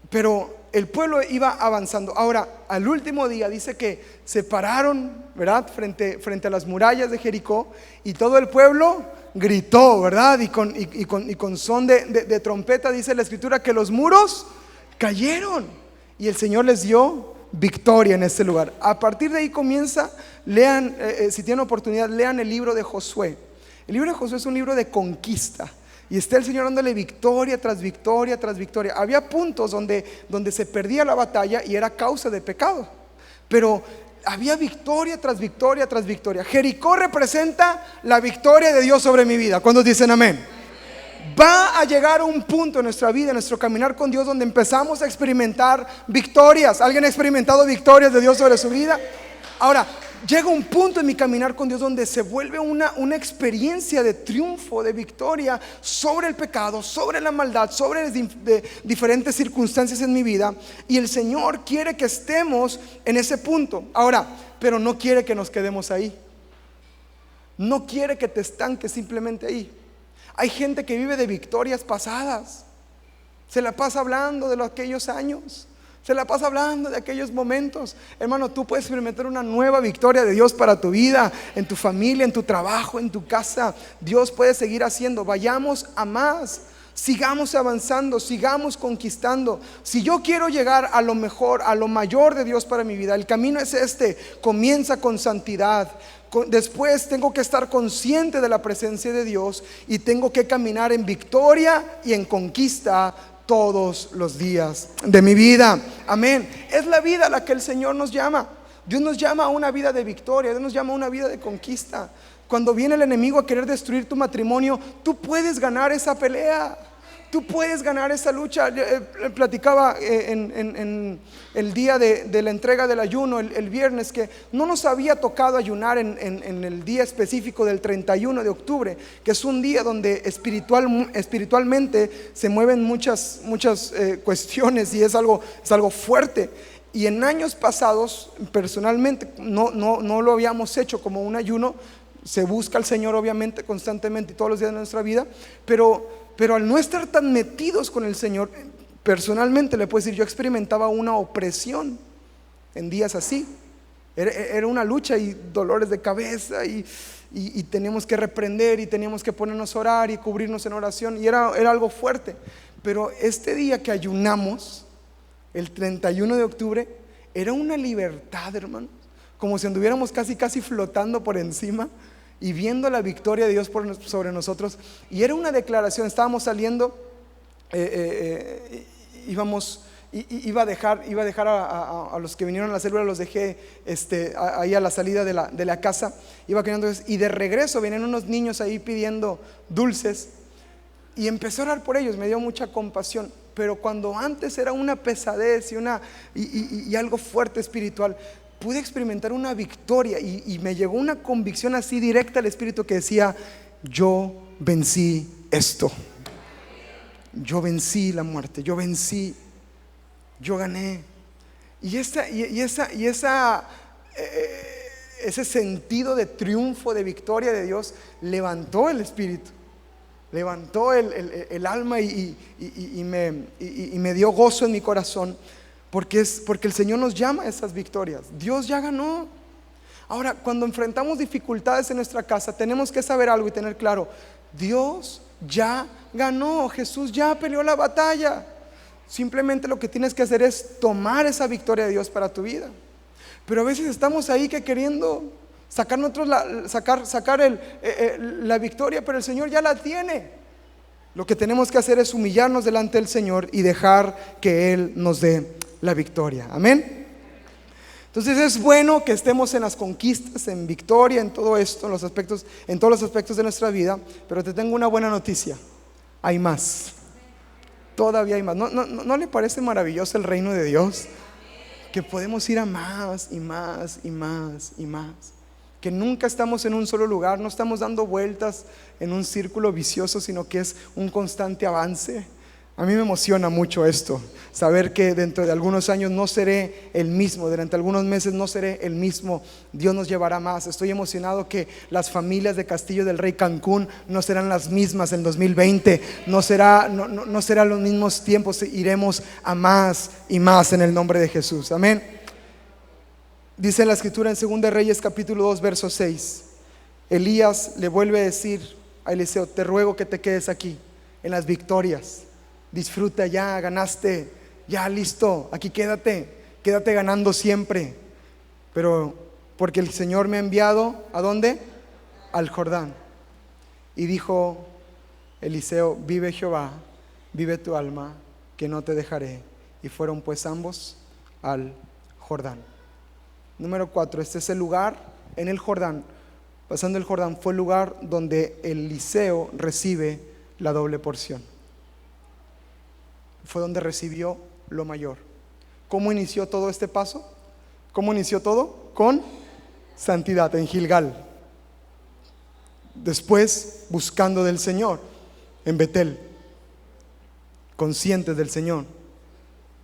Pero el pueblo iba avanzando. Ahora, al último día dice que se pararon, ¿verdad? Frente a las murallas de Jericó, y todo el pueblo gritó, ¿verdad? Y con son de trompeta, dice la escritura, que los muros cayeron y el Señor les dio victoria en este lugar. A partir de ahí comienza, lean, si tienen oportunidad, lean el libro de Josué. El libro de Josué es un libro de conquista. Y está el Señor dándole victoria tras victoria tras victoria. Había puntos donde se perdía la batalla y era causa de pecado, pero había victoria tras victoria tras victoria. Jericó representa la victoria de Dios sobre mi vida. ¿Cuántos dicen amén? Va a llegar un punto en nuestra vida, en nuestro caminar con Dios, donde empezamos a experimentar victorias. ¿Alguien ha experimentado victorias de Dios sobre su vida? Ahora, llega un punto en mi caminar con Dios donde se vuelve una experiencia de triunfo, de victoria sobre el pecado, sobre la maldad, sobre diferentes circunstancias en mi vida. Y el Señor quiere que estemos en ese punto. Ahora, pero no quiere que nos quedemos ahí. No quiere que te estanques simplemente ahí. Hay gente que vive de victorias pasadas. Se la pasa hablando de aquellos años. Se la pasa hablando de aquellos momentos. Hermano, tú puedes experimentar una nueva victoria de Dios para tu vida, en tu familia, en tu trabajo, en tu casa. Dios puede seguir haciendo. Vayamos a más. Sigamos avanzando, sigamos conquistando. Si yo quiero llegar a lo mejor, a lo mayor de Dios para mi vida, el camino es este. Comienza con santidad. Después tengo que estar consciente de la presencia de Dios y tengo que caminar en victoria y en conquista todos los días de mi vida. Amén. Es la vida a la que el Señor nos llama. Dios nos llama a una vida de victoria. Dios nos llama a una vida de conquista. Cuando viene el enemigo a querer destruir tu matrimonio, tú puedes ganar esa pelea. Tú puedes ganar esa lucha. Platicaba en el día de la entrega del ayuno, el viernes, que no nos había tocado ayunar en el día específico del 31 de octubre, que es un día donde espiritualmente se mueven muchas cuestiones y es algo fuerte. Y en años pasados, personalmente, no lo habíamos hecho como un ayuno. Se busca al Señor obviamente constantemente y todos los días de nuestra vida, pero al no estar tan metidos con el Señor, personalmente le puedo decir, yo experimentaba una opresión en días así. Era una lucha y dolores de cabeza y teníamos que reprender y teníamos que ponernos a orar y cubrirnos en oración, y era algo fuerte. Pero este día que ayunamos, el 31 de octubre, era una libertad, hermanos, como si anduviéramos casi flotando por encima y viendo la victoria de Dios sobre nosotros. Y era una declaración. Estábamos saliendo, iba a dejar a los que vinieron a la célula, los dejé ahí a la salida de la casa. Iba caminando y de regreso venían unos niños ahí pidiendo dulces, y empecé a orar por ellos. Me dio mucha compasión. Pero cuando antes era una pesadez y algo fuerte espiritual, pude experimentar una victoria y me llegó una convicción así directa al Espíritu que decía: yo vencí esto, yo vencí la muerte, yo gané. Y ese sentido de triunfo, de victoria de Dios, levantó el espíritu, levantó el alma y me dio gozo en mi corazón. Porque el Señor nos llama a esas victorias. Dios ya ganó. Ahora, cuando enfrentamos dificultades en nuestra casa, tenemos que saber algo y tener claro: Dios ya ganó. Jesús ya peleó la batalla. Simplemente lo que tienes que hacer es tomar esa victoria de Dios para tu vida. Pero a veces estamos ahí queriendo sacar la victoria, pero el Señor ya la tiene. Lo que tenemos que hacer es humillarnos delante del Señor y dejar que Él nos dé la victoria. Amén. Entonces es bueno que estemos en las conquistas, en victoria, en todo esto, en todos los aspectos de nuestra vida. Pero te tengo una buena noticia: hay más. Todavía hay más. ¿No le parece maravilloso el reino de Dios? Que podemos ir a más y más y más y más. Que nunca estamos en un solo lugar, no estamos dando vueltas en un círculo vicioso, sino que es un constante avance. A mí me emociona mucho esto, saber que dentro de algunos años no seré el mismo, durante algunos meses no seré el mismo. Dios nos llevará más. Estoy emocionado que las familias de Castillo del Rey Cancún no serán las mismas en 2020. No serán los mismos tiempos. Iremos a más y más en el nombre de Jesús. Amén. Dice la escritura en 2 Reyes capítulo 2 verso 6. Elías le vuelve a decir a Eliseo: te ruego que te quedes aquí en las victorias. Disfruta, ya ganaste, ya listo, aquí quédate ganando siempre. Pero porque el Señor me ha enviado, ¿a dónde? Al Jordán. Y dijo Eliseo: vive Jehová, vive tu alma, que no te dejaré. Y fueron pues ambos al Jordán. Número 4, este es el lugar en el Jordán. Pasando el Jordán fue el lugar donde Eliseo recibe la doble porción. Fue donde recibió lo mayor. ¿Cómo inició todo este paso? ¿Cómo inició todo? Con santidad en Gilgal. Después buscando del Señor en Betel, conscientes del Señor.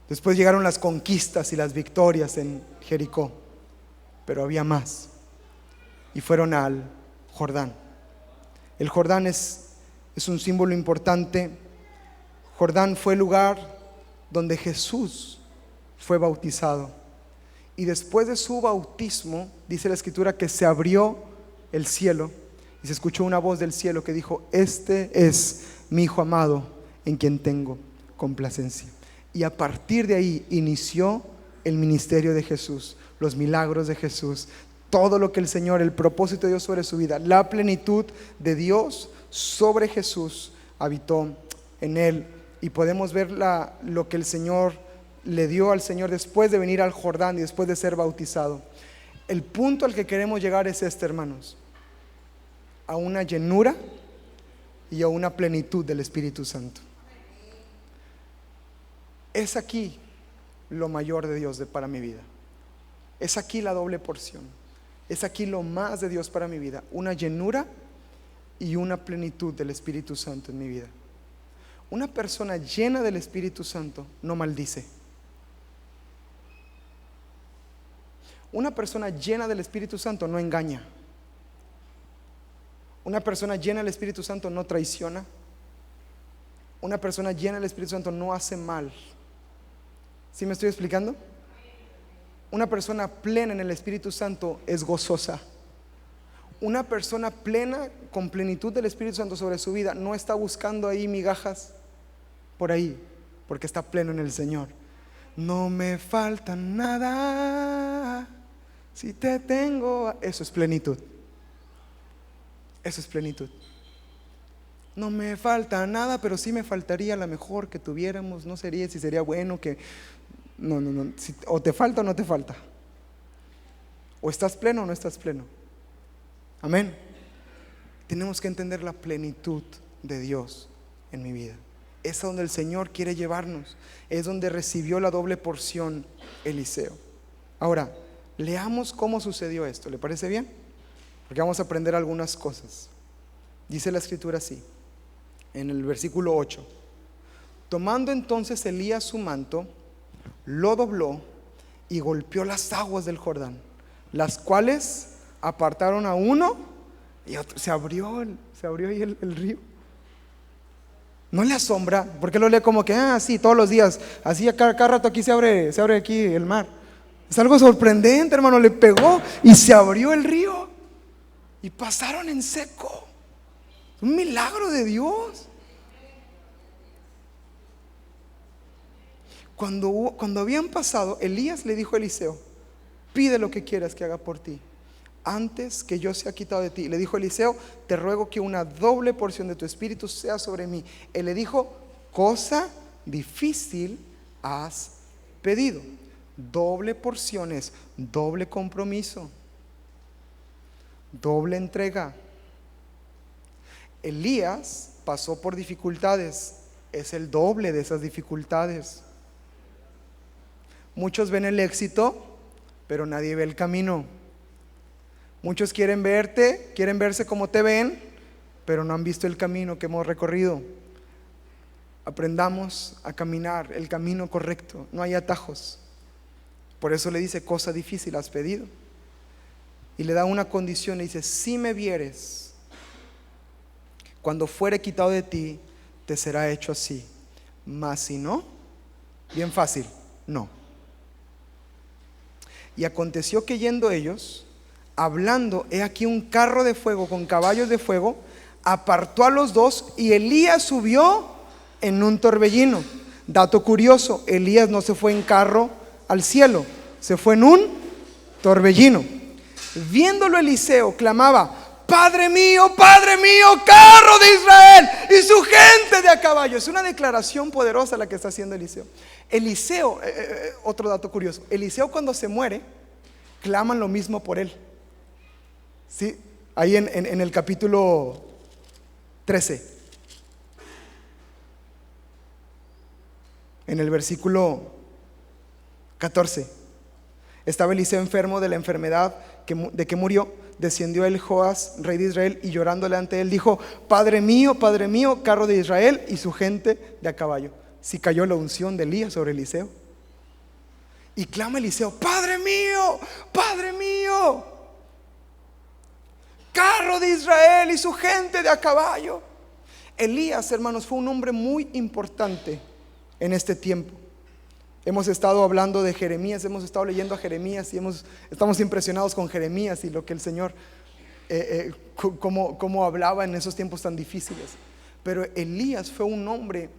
Después llegaron las conquistas y las victorias en Jericó. Pero había más. Y fueron al Jordán. El Jordán es un símbolo importante. Jordán fue el lugar donde Jesús fue bautizado. Y después de su bautismo, dice la escritura que se abrió el cielo y se escuchó una voz del cielo que dijo: este es mi Hijo amado, en quien tengo complacencia. Y a partir de ahí inició el ministerio de Jesús, los milagros de Jesús, todo lo que el Señor, el propósito de Dios sobre su vida, la plenitud de Dios sobre Jesús habitó en él. Y podemos ver lo que el Señor le dio al Señor después de venir al Jordán y después de ser bautizado. El punto al que queremos llegar es este, hermanos: a una llenura y a una plenitud del Espíritu Santo. Es aquí lo mayor de Dios para mi vida. Es aquí la doble porción. Es aquí lo más de Dios para mi vida. Una llenura y una plenitud del Espíritu Santo en mi vida. Una persona llena del Espíritu Santo no maldice. Una persona llena del Espíritu Santo no engaña. Una persona llena del Espíritu Santo no traiciona. Una persona llena del Espíritu Santo no hace mal. ¿Sí me estoy explicando? Una persona plena en el Espíritu Santo es gozosa. Una persona plena, con plenitud del Espíritu Santo sobre su vida, no está buscando ahí migajas por ahí, porque está pleno en el Señor. No me falta nada si te tengo. Eso es plenitud. Eso es plenitud. No me falta nada, pero sí me faltaría la mejor que tuviéramos. No sería, si sería bueno que... No. O te falta o no te falta. O estás pleno o no estás pleno. Amén. Tenemos que entender la plenitud de Dios en mi vida. Es a donde el Señor quiere llevarnos. Es donde recibió la doble porción Eliseo. Ahora, leamos cómo sucedió esto. ¿Le parece bien? Porque vamos a aprender algunas cosas. Dice la escritura así, en el versículo 8: tomando entonces Elías su manto, lo dobló y golpeó las aguas del Jordán, las cuales apartaron a uno y otro. Se abrió ahí el río. ¿No le asombra? Porque lo lee como que, sí, todos los días, así cada rato aquí se abre aquí el mar. Es algo sorprendente, hermano. Le pegó y se abrió el río y pasaron en seco. Un milagro de Dios. Cuando habían pasado, Elías le dijo a Eliseo: pide lo que quieras que haga por ti, antes que yo sea quitado de ti. Le dijo Eliseo: te ruego que una doble porción de tu espíritu sea sobre mí. Él le dijo: cosa difícil has pedido. Doble porción es doble compromiso, doble entrega. Elías pasó por dificultades, es el doble de esas dificultades. Muchos ven el éxito, pero nadie ve el camino. Muchos quieren verse como te ven, pero no han visto el camino que hemos recorrido. Aprendamos a caminar el camino correcto, no hay atajos. Por eso le dice: cosa difícil has pedido. Y le da una condición, le dice: si me vieres, cuando fuere quitado de ti, te será hecho así. Mas si no, bien fácil, no. Y aconteció que yendo ellos, hablando, he aquí un carro de fuego con caballos de fuego, apartó a los dos, y Elías subió en un torbellino. Dato curioso: Elías no se fue en carro al cielo, se fue en un torbellino. Viéndolo Eliseo, clamaba: Padre mío, carro de Israel y su gente de a caballo. Es una declaración poderosa la que está haciendo Eliseo. Otro dato curioso: Eliseo, cuando se muere, claman lo mismo por él. ¿Sí? Ahí en el capítulo 13, en el versículo 14, estaba Eliseo enfermo de la enfermedad de que murió. Descendió el Joás, rey de Israel, y llorando delante de él dijo: Padre mío, carro de Israel y su gente de a caballo. Si cayó la unción de Elías sobre Eliseo. Y clama Eliseo: Padre mío, carro de Israel y su gente de a caballo. Elías, hermanos, fue un hombre muy importante en este tiempo. Hemos estado hablando de Jeremías, hemos estado leyendo a Jeremías y estamos impresionados con Jeremías y lo que el Señor, cómo hablaba en esos tiempos tan difíciles. Pero Elías fue un hombre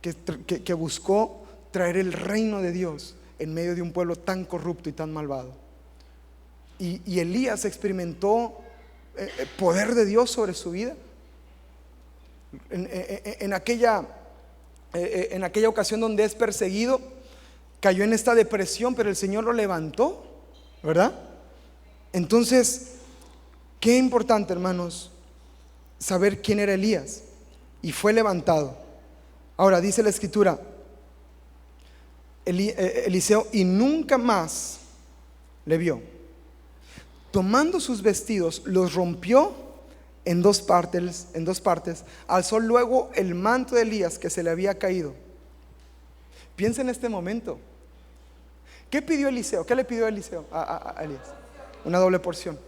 que buscó traer el reino de Dios en medio de un pueblo tan corrupto y tan malvado. Y Elías experimentó poder de Dios sobre su vida. En aquella ocasión donde es perseguido, cayó en esta depresión, pero el Señor lo levantó, ¿verdad? Entonces, qué importante, hermanos, saber quién era Elías. Y fue levantado. Ahora dice la escritura: Eliseo y nunca más le vio. Tomando sus vestidos, los rompió en dos partes, alzó luego el manto de Elías que se le había caído. Piensa en este momento. ¿Qué pidió Eliseo? ¿Qué le pidió Eliseo a Elías? Una doble porción.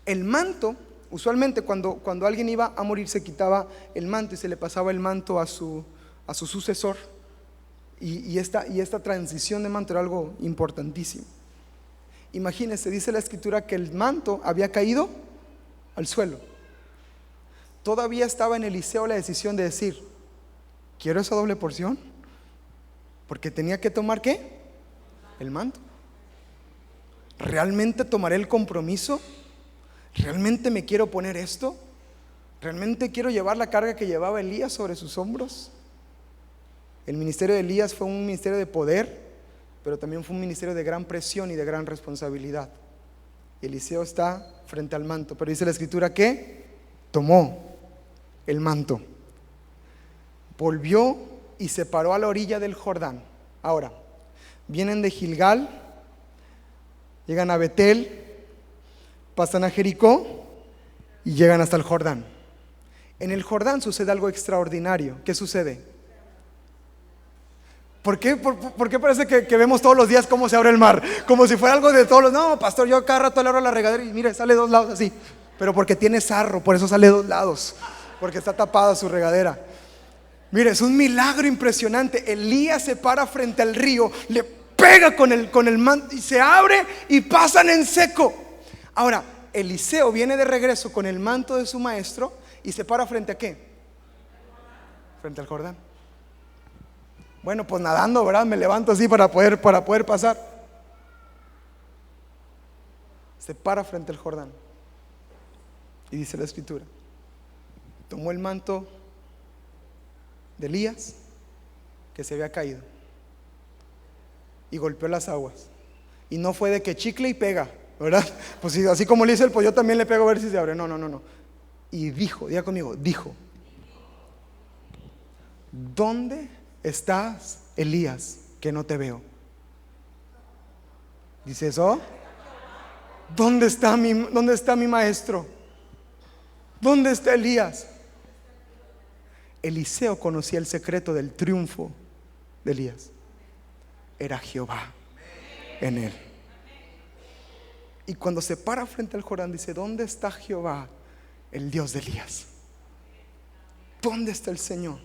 El manto, usualmente cuando alguien iba a morir, se quitaba el manto y se le pasaba el manto a su sucesor. Y esta transición de manto era algo importantísimo. Imagínense, dice la escritura que el manto había caído al suelo. Todavía estaba en Eliseo la decisión de decir: ¿quiero esa doble porción? Porque tenía que tomar ¿qué? El manto. ¿Realmente tomaré el compromiso? ¿Realmente me quiero poner esto? ¿Realmente quiero llevar la carga que llevaba Elías sobre sus hombros? El ministerio de Elías fue un ministerio de poder, pero también fue un ministerio de gran presión y de gran responsabilidad. Eliseo está frente al manto, pero dice la escritura que tomó el manto, volvió y se paró a la orilla del Jordán. Ahora, vienen de Gilgal, llegan a Betel, pasan a Jericó y llegan hasta el Jordán. En el Jordán sucede algo extraordinario. ¿Qué sucede? ¿Por qué parece que vemos todos los días cómo se abre el mar? Como si fuera algo de todos los... No, pastor, yo cada rato le abro la regadera y mire, sale dos lados así. Pero porque tiene sarro, por eso sale dos lados. Porque está tapada su regadera. Mire, es un milagro impresionante. Elías se para frente al río, le pega con el manto y se abre y pasan en seco. Ahora, Eliseo viene de regreso con el manto de su maestro y se para frente a ¿qué? Frente al Jordán. Bueno, pues nadando, ¿verdad? Me levanto así para poder pasar. Se para frente al Jordán y dice la escritura: tomó el manto de Elías que se había caído y golpeó las aguas. Y no fue de que chicle y pega, ¿verdad? Pues si, así como le hice pues yo también le pego a ver si se abre. No. Y dijo, diga conmigo, dijo: ¿dónde estás, Elías, que no te veo? Dice eso. ¿Dónde está mi maestro? ¿Dónde está Elías? Eliseo conocía el secreto del triunfo de Elías. Era Jehová en él. Y cuando se para frente al Jordán dice: ¿dónde está Jehová, el Dios de Elías? ¿Dónde está el Señor?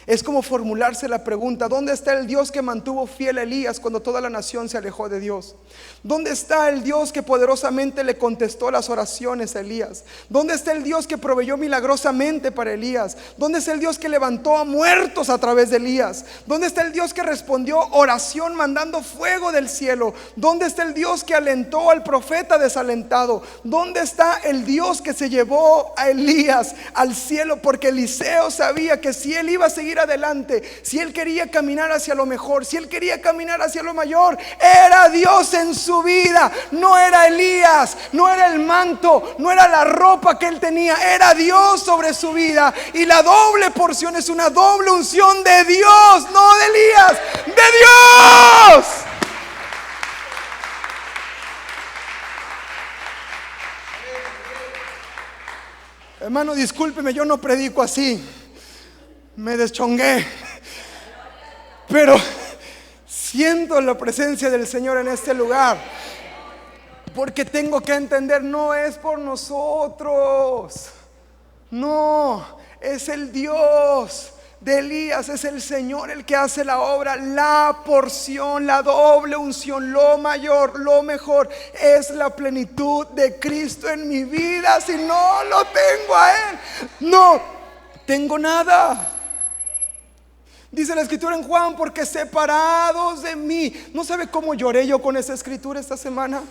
Es como formularse la pregunta: ¿dónde está el Dios que mantuvo fiel a Elías cuando toda la nación se alejó de Dios? ¿Dónde está el Dios que poderosamente le contestó las oraciones a Elías? ¿Dónde está el Dios que proveyó milagrosamente para Elías? ¿Dónde está el Dios que levantó a muertos a través de Elías? ¿Dónde está el Dios que respondió oración mandando fuego del cielo? ¿Dónde está el Dios que alentó al profeta desalentado? ¿Dónde está el Dios que se llevó a Elías al cielo? Porque Eliseo sabía que si él iba a seguir adelante, si él quería caminar hacia lo mejor, si él quería caminar hacia lo mayor, era Dios en su vida. No era Elías, no era el manto, no era la ropa que él tenía, era Dios sobre su vida. Y la doble porción es una doble unción de Dios, no de Elías, de Dios. Hermano, discúlpeme, yo no predico así. Me deschongué, pero siento la presencia del Señor en este lugar, porque tengo que entender, no es por nosotros, no, es el Dios de Elías, es el Señor el que hace la obra. La porción, la doble unción, lo mayor, lo mejor es la plenitud de Cristo en mi vida. Si no lo tengo a Él, no tengo nada. Dice la escritura en Juan: porque separados de mí. ¿No sabe cómo lloré yo con esa escritura esta semana?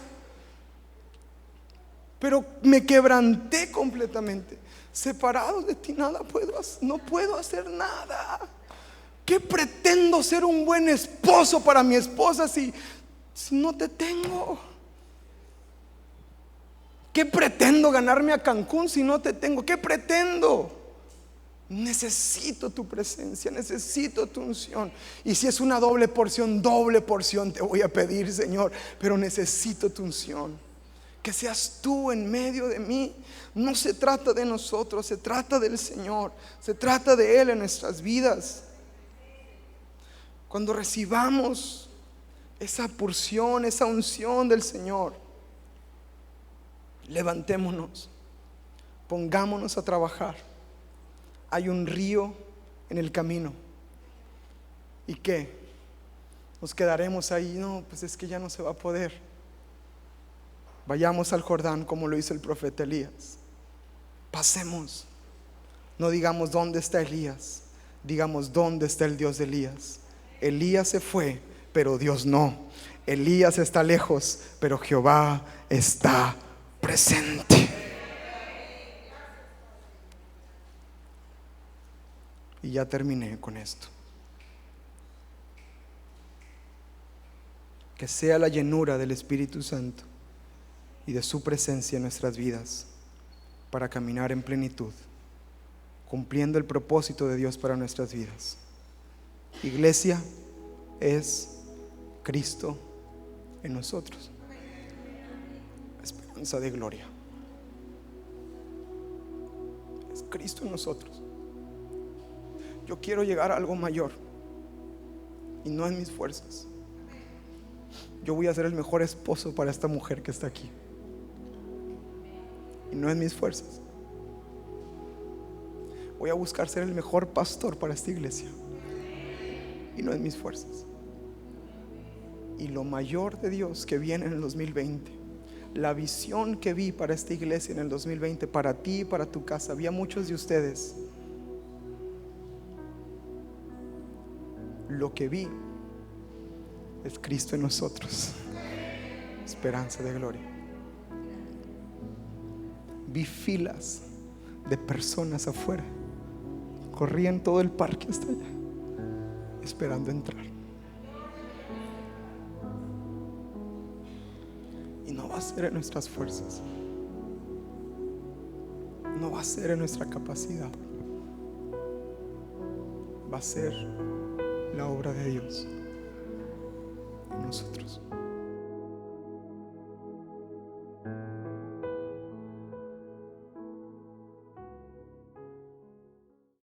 Pero me quebranté completamente. Separados de ti nada puedo hacer, no puedo hacer nada. ¿Qué pretendo ser un buen esposo para mi esposa si no te tengo? ¿Qué pretendo ganarme a Cancún si no te tengo? ¿Qué pretendo? Necesito tu presencia, necesito tu unción. Y si es una doble porción te voy a pedir, Señor, pero necesito tu unción. Que seas tú en medio de mí. No se trata de nosotros, se trata del Señor, se trata de Él en nuestras vidas. Cuando recibamos esa porción, esa unción del Señor, levantémonos, pongámonos a trabajar. Hay un río en el camino. ¿Y qué? Nos quedaremos ahí. No, pues es que ya no se va a poder. Vayamos al Jordán como lo hizo el profeta Elías. Pasemos. No digamos dónde está Elías, digamos dónde está el Dios de Elías. Elías se fue, pero Dios no. Elías está lejos, pero Jehová está presente. Y ya terminé con esto. Que sea la llenura del Espíritu Santo y de su presencia en nuestras vidas para caminar en plenitud, cumpliendo el propósito de Dios para nuestras vidas. Iglesia es Cristo en nosotros, esperanza de gloria. Es Cristo en nosotros. Yo quiero llegar a algo mayor y no en mis fuerzas. Yo voy a ser el mejor esposo para esta mujer que está aquí y no en mis fuerzas. Voy a buscar ser el mejor pastor para esta iglesia y no en mis fuerzas. Y lo mayor de Dios que viene en el 2020, la visión que vi para esta iglesia en el 2020, para ti y para tu casa, había muchos de ustedes. Lo que vi es Cristo en nosotros, esperanza de gloria. Vi filas de personas afuera, corrían todo el parque hasta allá, esperando entrar. Y no va a ser en nuestras fuerzas, no va a ser en nuestra capacidad, va a ser la obra de Dios.